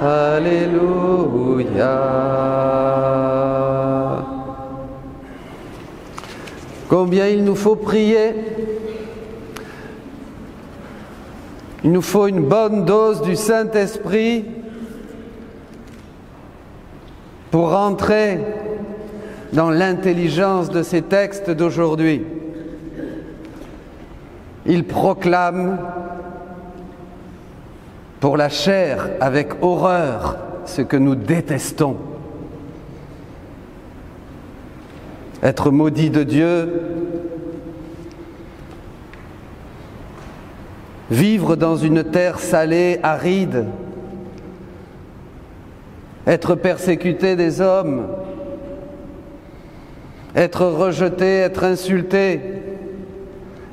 Alléluia. Combien il nous faut prier. Il nous faut une bonne dose du Saint-Esprit pour rentrer dans l'intelligence de ces textes d'aujourd'hui. Il proclame pour la chair avec horreur ce que nous détestons. Être maudit de Dieu, vivre dans une terre salée, aride, être persécuté des hommes, être rejeté, être insulté,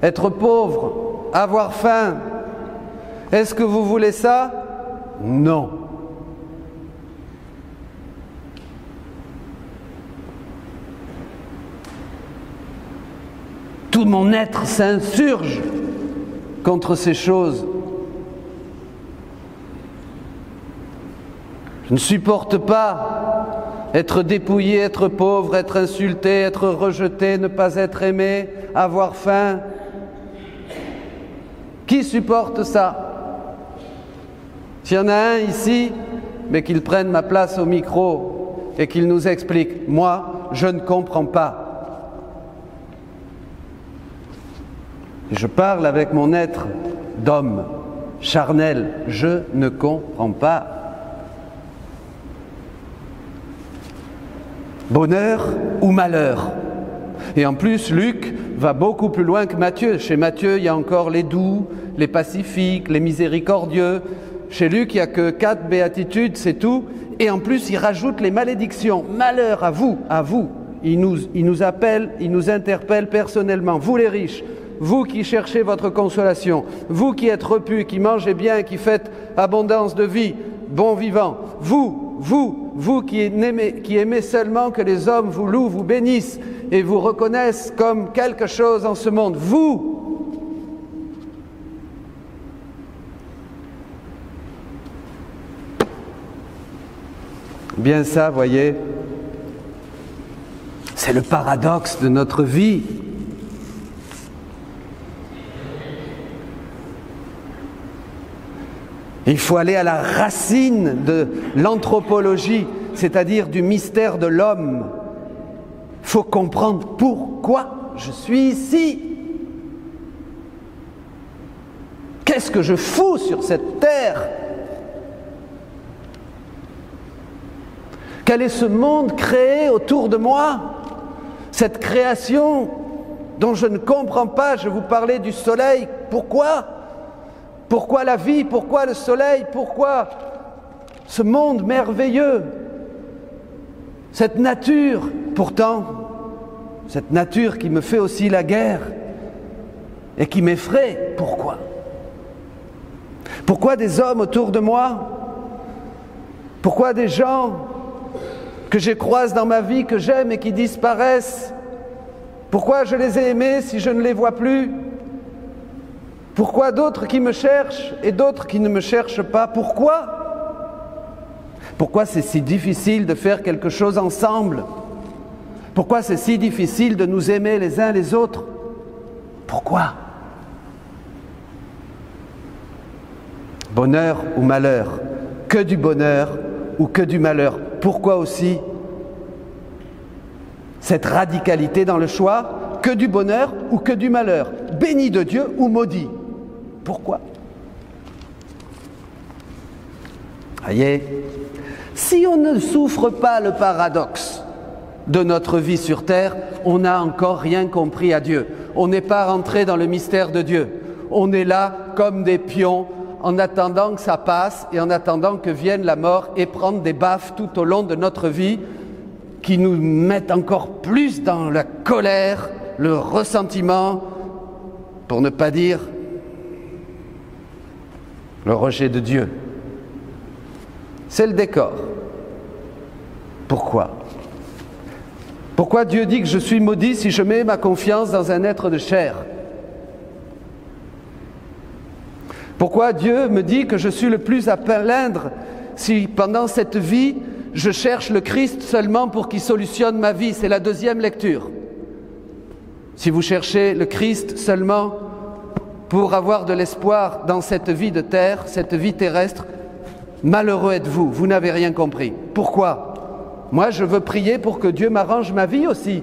être pauvre, avoir faim. Est-ce que vous voulez ça? Non. Tout mon être s'insurge contre ces choses. Je ne supporte pas être dépouillé, être pauvre, être insulté, être rejeté, ne pas être aimé, avoir faim. Qui supporte ça? S'il y en a un ici, mais qu'il prenne ma place au micro et qu'il nous explique. Moi, je ne comprends pas. Je parle avec mon être d'homme charnel. Je ne comprends pas. Bonheur ou malheur? Et en plus, Luc va beaucoup plus loin que Matthieu. Chez Matthieu, il y a encore les doux, les pacifiques, les miséricordieux. Chez Luc, il n'y a que 4 béatitudes, c'est tout. Et en plus, il rajoute les malédictions. Malheur à vous, à vous. Il nous appelle, il nous interpelle personnellement. Vous les riches, vous qui cherchez votre consolation, vous qui êtes repus, qui mangez bien, qui faites abondance de vie, bon vivant, vous qui aimez seulement que les hommes vous louent, vous bénissent et vous reconnaissent comme quelque chose en ce monde, vous. Bien ça, voyez, c'est le paradoxe de notre vie. Il faut aller à la racine de l'anthropologie, c'est-à-dire du mystère de l'homme. Il faut comprendre pourquoi je suis ici. Qu'est-ce que je fous sur cette terre? Quel est ce monde créé autour de moi? Cette création dont je ne comprends pas. Je vous parlais du soleil. Pourquoi? Pourquoi la vie? Pourquoi le soleil? Pourquoi ce monde merveilleux? Cette nature, pourtant, cette nature qui me fait aussi la guerre et qui m'effraie. Pourquoi? Pourquoi des hommes autour de moi? Pourquoi des gens que je croise dans ma vie, que j'aime et qui disparaissent? Pourquoi je les ai aimés si je ne les vois plus? Pourquoi d'autres qui me cherchent et d'autres qui ne me cherchent pas? Pourquoi? Pourquoi c'est si difficile de faire quelque chose ensemble? Pourquoi c'est si difficile de nous aimer les uns les autres? Pourquoi? Bonheur ou malheur? Que du bonheur ou que du malheur? Pourquoi aussi cette radicalité dans le choix? Que du bonheur ou que du malheur? Béni de Dieu ou maudit? Pourquoi? Voyez, si on ne souffre pas le paradoxe de notre vie sur terre, on n'a encore rien compris à Dieu. On n'est pas rentré dans le mystère de Dieu. On est là comme des pions en attendant que ça passe et en attendant que vienne la mort et prendre des baffes tout au long de notre vie qui nous mettent encore plus dans la colère, le ressentiment, pour ne pas dire le rejet de Dieu. C'est le décor. Pourquoi? Pourquoi Dieu dit que je suis maudit si je mets ma confiance dans un être de chair? Pourquoi Dieu me dit que je suis le plus à plaindre si pendant cette vie, je cherche le Christ seulement pour qu'il solutionne ma vie. C'est la deuxième lecture. Si vous cherchez le Christ seulement pour avoir de l'espoir dans cette vie de terre, cette vie terrestre, malheureux êtes-vous, vous n'avez rien compris. Pourquoi? Moi, je veux prier pour que Dieu m'arrange ma vie aussi.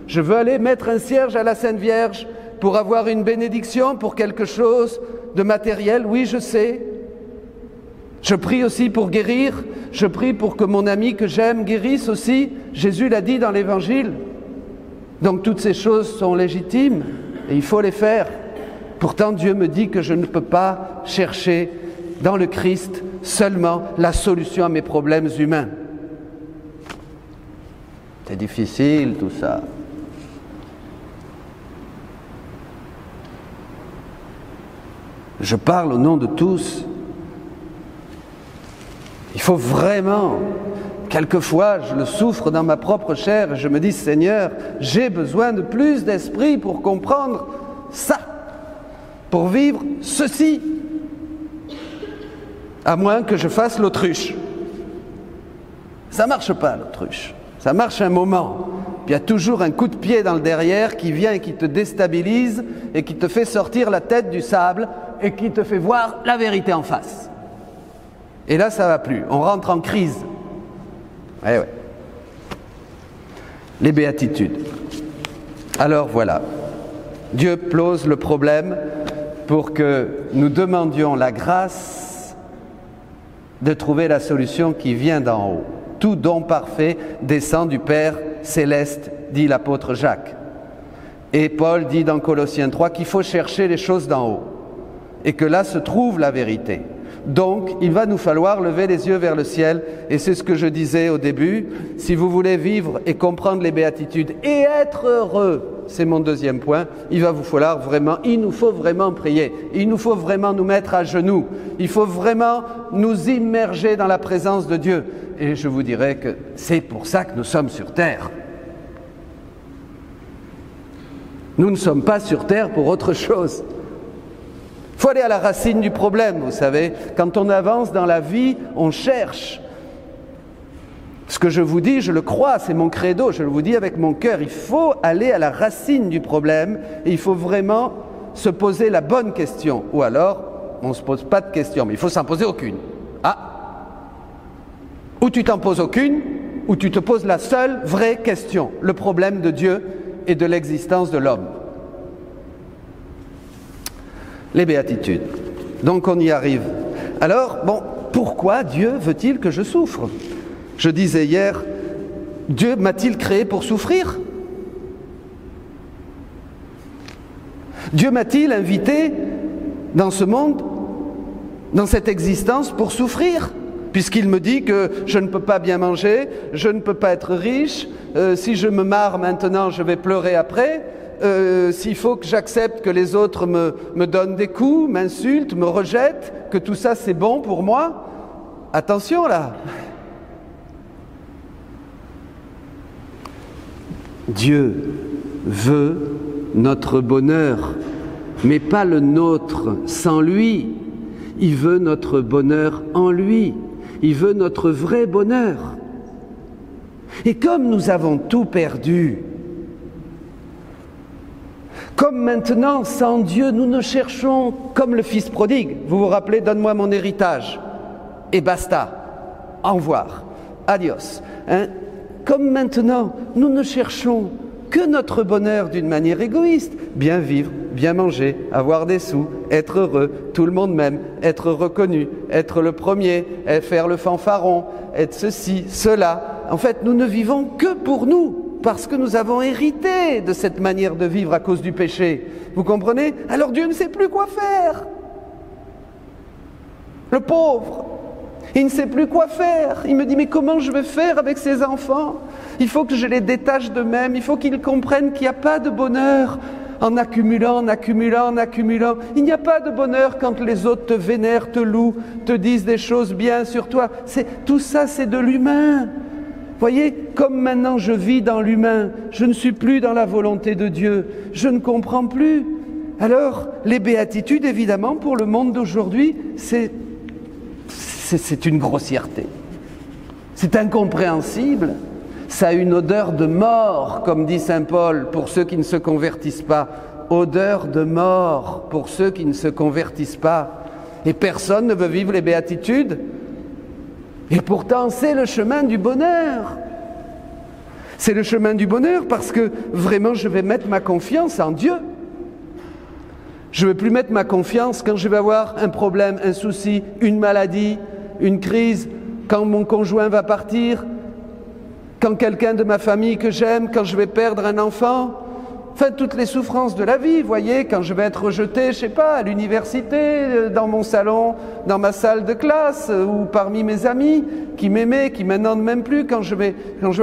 Je veux aller mettre un cierge à la Sainte Vierge pour avoir une bénédiction, pour quelque chose de matériel. Oui, je sais. Je prie aussi pour guérir. Je prie pour que mon ami que j'aime guérisse aussi. Jésus l'a dit dans l'Évangile. Donc toutes ces choses sont légitimes et il faut les faire. Pourtant, Dieu me dit que je ne peux pas chercher dans le Christ seulement la solution à mes problèmes humains. C'est difficile tout ça. Je parle au nom de tous. Il faut vraiment, quelquefois je le souffre dans ma propre chair et je me dis Seigneur, j'ai besoin de plus d'esprit pour comprendre ça, pour vivre ceci, à moins que je fasse l'autruche. Ça ne marche pas l'autruche, ça marche un moment, puis il y a toujours un coup de pied dans le derrière qui vient et qui te déstabilise et qui te fait sortir la tête du sable et qui te fait voir la vérité en face. Et là, ça ne va plus. On rentre en crise. Ouais. Les béatitudes. Alors voilà. Dieu pose le problème pour que nous demandions la grâce de trouver la solution qui vient d'en haut. Tout don parfait descend du Père céleste, dit l'apôtre Jacques. Et Paul dit dans Colossiens 3 qu'il faut chercher les choses d'en haut. Et que là se trouve la vérité. Donc, il va nous falloir lever les yeux vers le ciel, et c'est ce que je disais au début, si vous voulez vivre et comprendre les béatitudes et être heureux, c'est mon deuxième point, il nous faut vraiment prier, il nous faut vraiment nous mettre à genoux, il faut vraiment nous immerger dans la présence de Dieu, et je vous dirais que c'est pour ça que nous sommes sur terre. Nous ne sommes pas sur terre pour autre chose. Il faut aller à la racine du problème, vous savez. Quand on avance dans la vie, on cherche. Ce que je vous dis, je le crois, c'est mon credo, je vous dis avec mon cœur. Il faut aller à la racine du problème et il faut vraiment se poser la bonne question. Ou alors, on ne se pose pas de question, mais il faut s'en poser aucune. Ou tu t'en poses aucune, ou tu te poses la seule vraie question, le problème de Dieu et de l'existence de l'homme. Les béatitudes. Donc on y arrive. Alors, pourquoi Dieu veut-il que je souffre? Je disais hier, Dieu m'a-t-il créé pour souffrir? Dieu m'a-t-il invité dans ce monde, dans cette existence, pour souffrir? Puisqu'il me dit que je ne peux pas bien manger, je ne peux pas être riche, si je me marre maintenant, je vais pleurer après. S'il faut que j'accepte que les autres me donnent des coups, m'insultent, me rejettent, que tout ça c'est bon pour moi, attention là. Dieu veut notre bonheur, mais pas le nôtre sans lui. Il veut notre bonheur en lui. Il veut notre vrai bonheur. Et comme nous avons tout perdu, comme maintenant, sans Dieu, nous ne cherchons comme le fils prodigue. Vous vous rappelez, donne-moi mon héritage. Et basta. Au revoir. Adios. Comme maintenant, nous ne cherchons que notre bonheur d'une manière égoïste. Bien vivre, bien manger, avoir des sous, être heureux, tout le monde m'aime, être reconnu, être le premier, faire le fanfaron, être ceci, cela. En fait, nous ne vivons que pour nous. Parce que nous avons hérité de cette manière de vivre à cause du péché. Vous comprenez? Alors Dieu ne sait plus quoi faire. Le pauvre, il ne sait plus quoi faire. Il me dit, mais comment je vais faire avec ces enfants? Il faut que je les détache d'eux-mêmes. Il faut qu'ils comprennent qu'il n'y a pas de bonheur en accumulant, en accumulant, en accumulant. Il n'y a pas de bonheur quand les autres te vénèrent, te louent, te disent des choses bien sur toi. Tout ça, c'est de l'humain. Voyez, comme maintenant je vis dans l'humain, je ne suis plus dans la volonté de Dieu, je ne comprends plus. Alors, les béatitudes, évidemment, pour le monde d'aujourd'hui, c'est c'est une grossièreté. C'est incompréhensible. Ça a une odeur de mort, comme dit saint Paul, pour ceux qui ne se convertissent pas. Odeur de mort pour ceux qui ne se convertissent pas. Et personne ne veut vivre les béatitudes. Et pourtant, c'est le chemin du bonheur. C'est le chemin du bonheur parce que vraiment, je vais mettre ma confiance en Dieu. Je ne vais plus mettre ma confiance quand je vais avoir un problème, un souci, une maladie, une crise, quand mon conjoint va partir, quand quelqu'un de ma famille que j'aime, quand je vais perdre un enfant, enfin toutes les souffrances de la vie, voyez, quand je vais être rejeté, je sais pas, à l'université, dans mon salon, dans ma salle de classe, ou parmi mes amis qui m'aimaient, qui maintenant ne m'aiment plus, quand je vais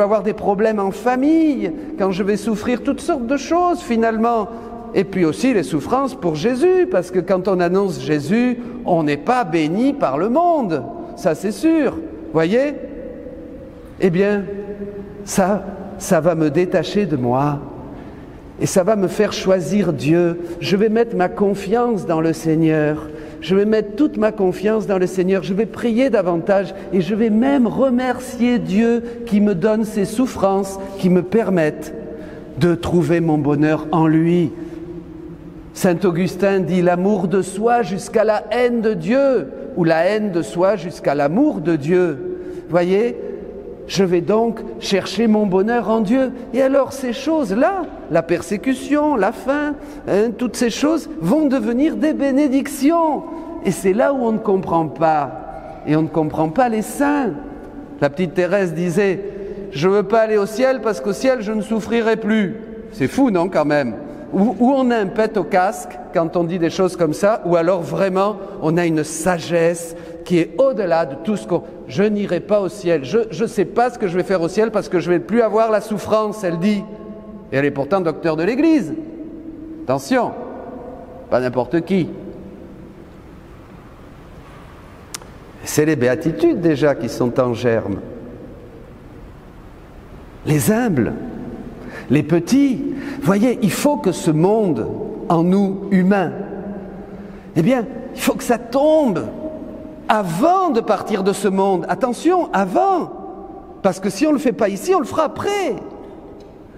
avoir des problèmes en famille, quand je vais souffrir toutes sortes de choses finalement. Et puis aussi les souffrances pour Jésus, parce que quand on annonce Jésus, on n'est pas béni par le monde, ça c'est sûr, voyez. Eh bien, ça va me détacher de moi et ça va me faire choisir Dieu. Je vais mettre ma confiance dans le Seigneur, je vais mettre toute ma confiance dans le Seigneur, je vais prier davantage et je vais même remercier Dieu qui me donne ces souffrances, qui me permettent de trouver mon bonheur en lui. Saint Augustin dit l'amour de soi jusqu'à la haine de Dieu, ou la haine de soi jusqu'à l'amour de Dieu. Voyez, je vais donc chercher mon bonheur en Dieu. Et alors ces choses-là, la persécution, la faim, toutes ces choses vont devenir des bénédictions. Et c'est là où on ne comprend pas. Et on ne comprend pas les saints. La petite Thérèse disait, je ne veux pas aller au ciel parce qu'au ciel je ne souffrirai plus. C'est fou, non, quand même? Ou on a un pet au casque quand on dit des choses comme ça, ou alors vraiment on a une sagesse qui est au-delà de tout ce qu'on... Je n'irai pas au ciel, je ne sais pas ce que je vais faire au ciel parce que je ne vais plus avoir la souffrance, elle dit. Et elle est pourtant docteur de l'Église. Attention, pas n'importe qui. C'est les béatitudes déjà qui sont en germe. Les humbles, les petits. Voyez, il faut que ce monde en nous, humains, eh bien, il faut que ça tombe avant de partir de ce monde. Attention, avant. Parce que si on ne le fait pas ici, on le fera après.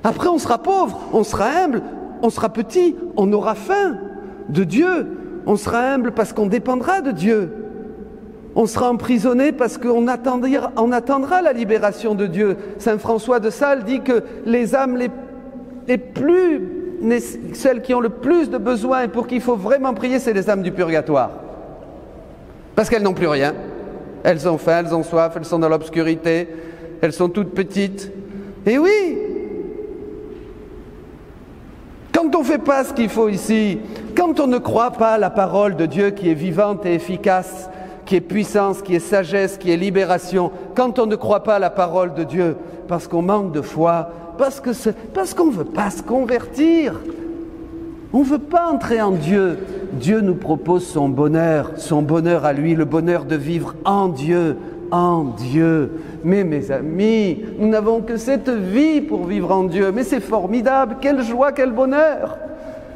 Après, on sera pauvre, on sera humble, on sera petit, on aura faim de Dieu. On sera humble parce qu'on dépendra de Dieu. On sera emprisonné parce qu'on attendra la libération de Dieu. Saint François de Sales dit que les âmes celles qui ont le plus de besoins et pour qui il faut vraiment prier, c'est les âmes du purgatoire. Parce qu'elles n'ont plus rien. Elles ont faim, elles ont soif, elles sont dans l'obscurité, elles sont toutes petites. Et oui, quand on ne fait pas ce qu'il faut ici, quand on ne croit pas à la parole de Dieu qui est vivante et efficace, qui est puissance, qui est sagesse, qui est libération, quand on ne croit pas à la parole de Dieu, parce qu'on manque de foi, parce qu'on ne veut pas se convertir, on ne veut pas entrer en Dieu. Dieu nous propose son bonheur à lui, le bonheur de vivre en Dieu, en Dieu. Mais mes amis, nous n'avons que cette vie pour vivre en Dieu, mais c'est formidable, quelle joie, quel bonheur.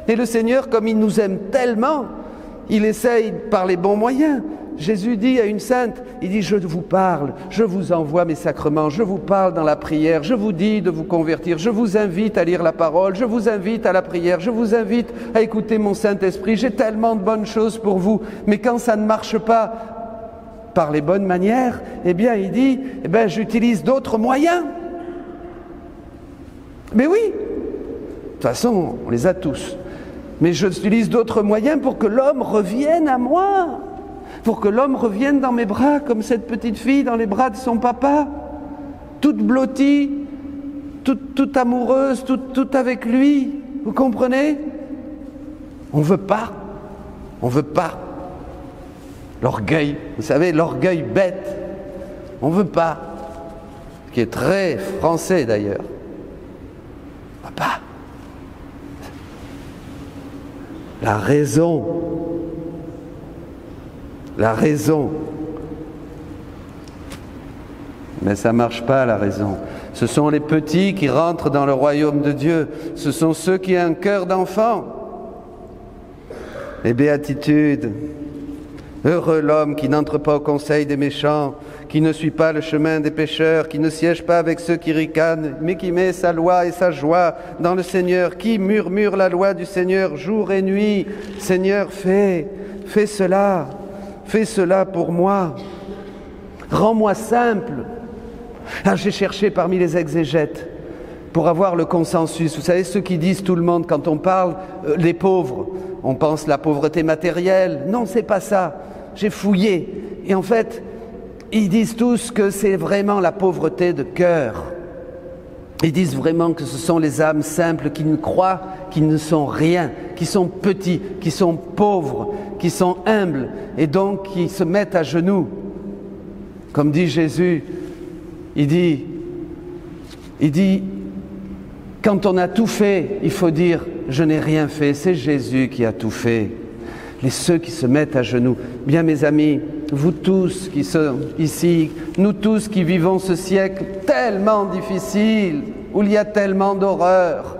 Et le Seigneur, comme il nous aime tellement, il essaye par les bons moyens. Jésus dit à une sainte, il dit, je vous parle, je vous envoie mes sacrements, je vous parle dans la prière, je vous dis de vous convertir, je vous invite à lire la parole, je vous invite à la prière, je vous invite à écouter mon Saint-Esprit, j'ai tellement de bonnes choses pour vous, mais quand ça ne marche pas par les bonnes manières, eh bien il dit, j'utilise d'autres moyens. Mais oui, de toute façon, on les a tous, mais j'utilise d'autres moyens pour que l'homme revienne à moi. Pour que l'homme revienne dans mes bras, comme cette petite fille dans les bras de son papa, toute blottie, toute amoureuse, toute avec lui. Vous comprenez? On ne veut pas. L'orgueil, vous savez, l'orgueil bête. On ne veut pas. Ce qui est très français d'ailleurs. On ne veut pas. La raison. Mais ça ne marche pas, la raison. Ce sont les petits qui rentrent dans le royaume de Dieu. Ce sont ceux qui ont un cœur d'enfant. Les béatitudes, Heureux l'homme qui n'entre pas au conseil des méchants, qui ne suit pas le chemin des pécheurs, qui ne siège pas avec ceux qui ricanent, mais qui met sa loi et sa joie dans le Seigneur, qui murmure la loi du Seigneur jour et nuit. Seigneur, fais cela pour moi. Rends-moi simple. Ah, j'ai cherché parmi les exégètes pour avoir le consensus. Vous savez, ceux qui disent tout le monde, quand on parle des pauvres, on pense la pauvreté matérielle. Non, c'est pas ça. J'ai fouillé. Et en fait, ils disent tous que c'est vraiment la pauvreté de cœur. Ils disent vraiment que ce sont les âmes simples qui ne croient, qui ne sont rien, qui sont petits, qui sont pauvres, qui sont humbles et donc qui se mettent à genoux. Comme dit Jésus, il dit, quand on a tout fait, il faut dire, je n'ai rien fait, c'est Jésus qui a tout fait. Ceux qui se mettent à genoux. Bien mes amis, vous tous qui sont ici, nous tous qui vivons ce siècle tellement difficile, où il y a tellement d'horreur,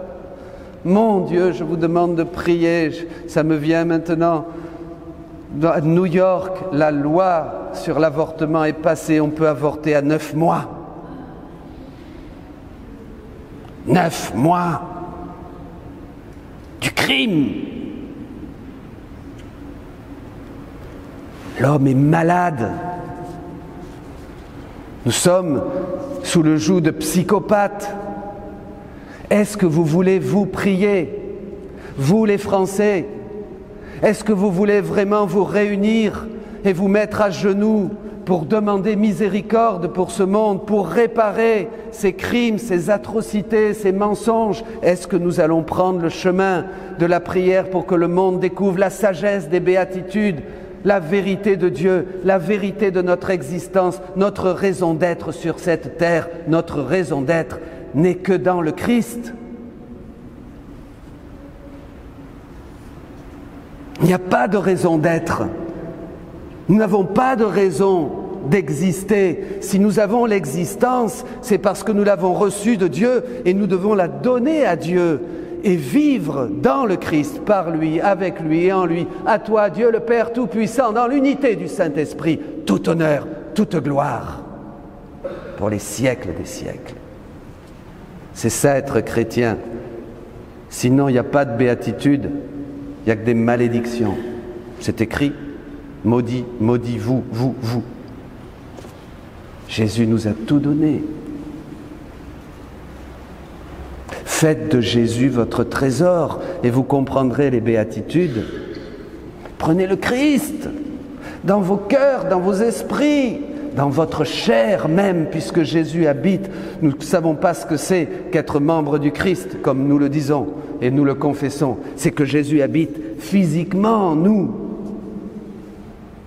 mon Dieu, je vous demande de prier, ça me vient maintenant. À New York, la loi sur l'avortement est passée, on peut avorter à 9 mois. 9 mois du crime. L'homme est malade. Nous sommes sous le joug de psychopathes. Est-ce que vous voulez vous prier, vous les Français? Est-ce que vous voulez vraiment vous réunir et vous mettre à genoux pour demander miséricorde pour ce monde, pour réparer ces crimes, ces atrocités, ces mensonges? Est-ce que nous allons prendre le chemin de la prière pour que le monde découvre la sagesse des béatitudes, la vérité de Dieu, la vérité de notre existence, notre raison d'être sur cette terre, notre raison d'être n'est que dans le Christ? Il n'y a pas de raison d'être. Nous n'avons pas de raison d'exister. Si nous avons l'existence, c'est parce que nous l'avons reçue de Dieu et nous devons la donner à Dieu et vivre dans le Christ, par lui, avec lui et en lui. À toi, Dieu le Père Tout-Puissant, dans l'unité du Saint-Esprit, tout honneur, toute gloire, pour les siècles des siècles. C'est ça être chrétien. Sinon, il n'y a pas de béatitude, il n'y a que des malédictions. C'est écrit, maudit, maudit, vous. Jésus nous a tout donné. Faites de Jésus votre trésor et vous comprendrez les béatitudes. Prenez le Christ dans vos cœurs, dans vos esprits, dans votre chair même, puisque Jésus habite. Nous ne savons pas ce que c'est qu'être membre du Christ, comme nous le disons et nous le confessons. C'est que Jésus habite physiquement en nous.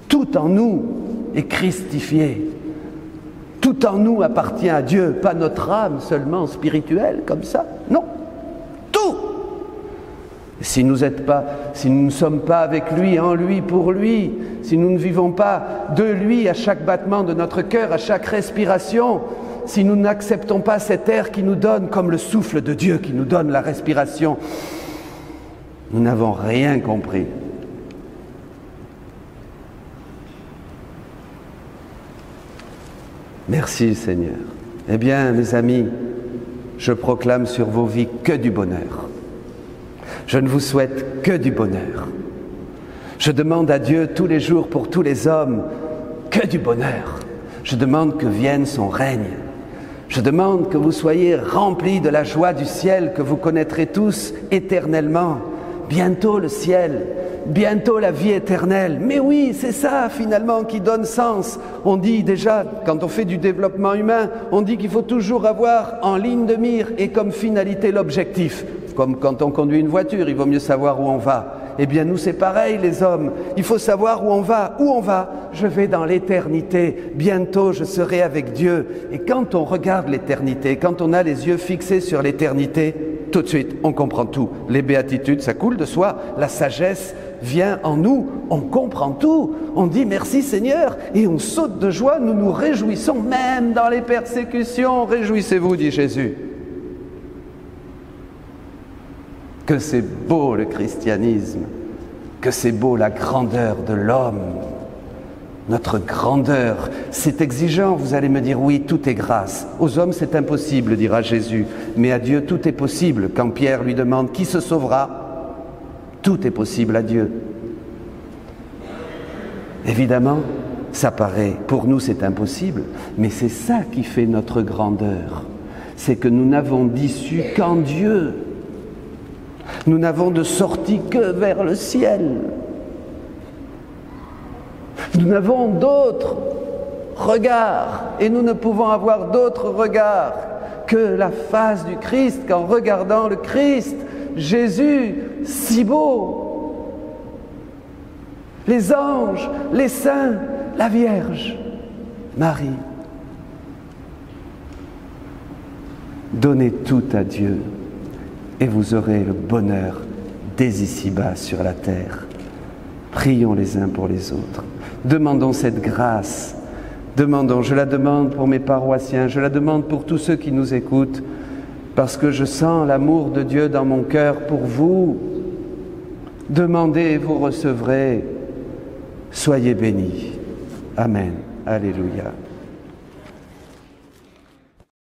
Tout en nous est christifié. Tout en nous appartient à Dieu, pas notre âme seulement spirituelle, comme ça. Non, tout. Si nous ne sommes pas avec lui, en lui, pour lui, si nous ne vivons pas de lui à chaque battement de notre cœur, à chaque respiration, si nous n'acceptons pas cet air qui nous donne, comme le souffle de Dieu qui nous donne la respiration, nous n'avons rien compris. Merci Seigneur. Eh bien, mes amis, je proclame sur vos vies que du bonheur. Je ne vous souhaite que du bonheur. Je demande à Dieu tous les jours pour tous les hommes que du bonheur. Je demande que vienne son règne. Je demande que vous soyez remplis de la joie du ciel que vous connaîtrez tous éternellement. Bientôt le ciel, bientôt la vie éternelle. Mais oui, c'est ça finalement qui donne sens. On dit déjà, quand on fait du développement humain, on dit qu'il faut toujours avoir en ligne de mire et comme finalité l'objectif. Comme quand on conduit une voiture, il vaut mieux savoir où on va. Eh bien nous c'est pareil les hommes, il faut savoir où on va. Où on va? Je vais dans l'éternité, bientôt je serai avec Dieu. Et quand on regarde l'éternité, quand on a les yeux fixés sur l'éternité, tout de suite on comprend tout. Les béatitudes, ça coule de soi, la sagesse vient en nous, on comprend tout. On dit merci Seigneur et on saute de joie, nous nous réjouissons même dans les persécutions. Réjouissez-vous, dit Jésus. Que c'est beau le christianisme, que c'est beau la grandeur de l'homme. Notre grandeur, c'est exigeant, vous allez me dire, oui, tout est grâce. Aux hommes, c'est impossible, dira Jésus, mais à Dieu, tout est possible. Quand Pierre lui demande, qui se sauvera? Tout est possible à Dieu. Évidemment, ça paraît, pour nous, c'est impossible, mais c'est ça qui fait notre grandeur. C'est que nous n'avons d'issue qu'en Dieu. Nous n'avons de sortie que vers le ciel. Nous n'avons d'autres regards et nous ne pouvons avoir d'autres regards que la face du Christ, qu'en regardant le Christ, Jésus, si beau, les anges, les saints, la Vierge, Marie. Donnez tout à Dieu et vous aurez le bonheur dès ici-bas sur la terre. Prions les uns pour les autres. Demandons cette grâce. Je la demande pour mes paroissiens, je la demande pour tous ceux qui nous écoutent, parce que je sens l'amour de Dieu dans mon cœur pour vous. Demandez et vous recevrez. Soyez bénis. Amen. Alléluia.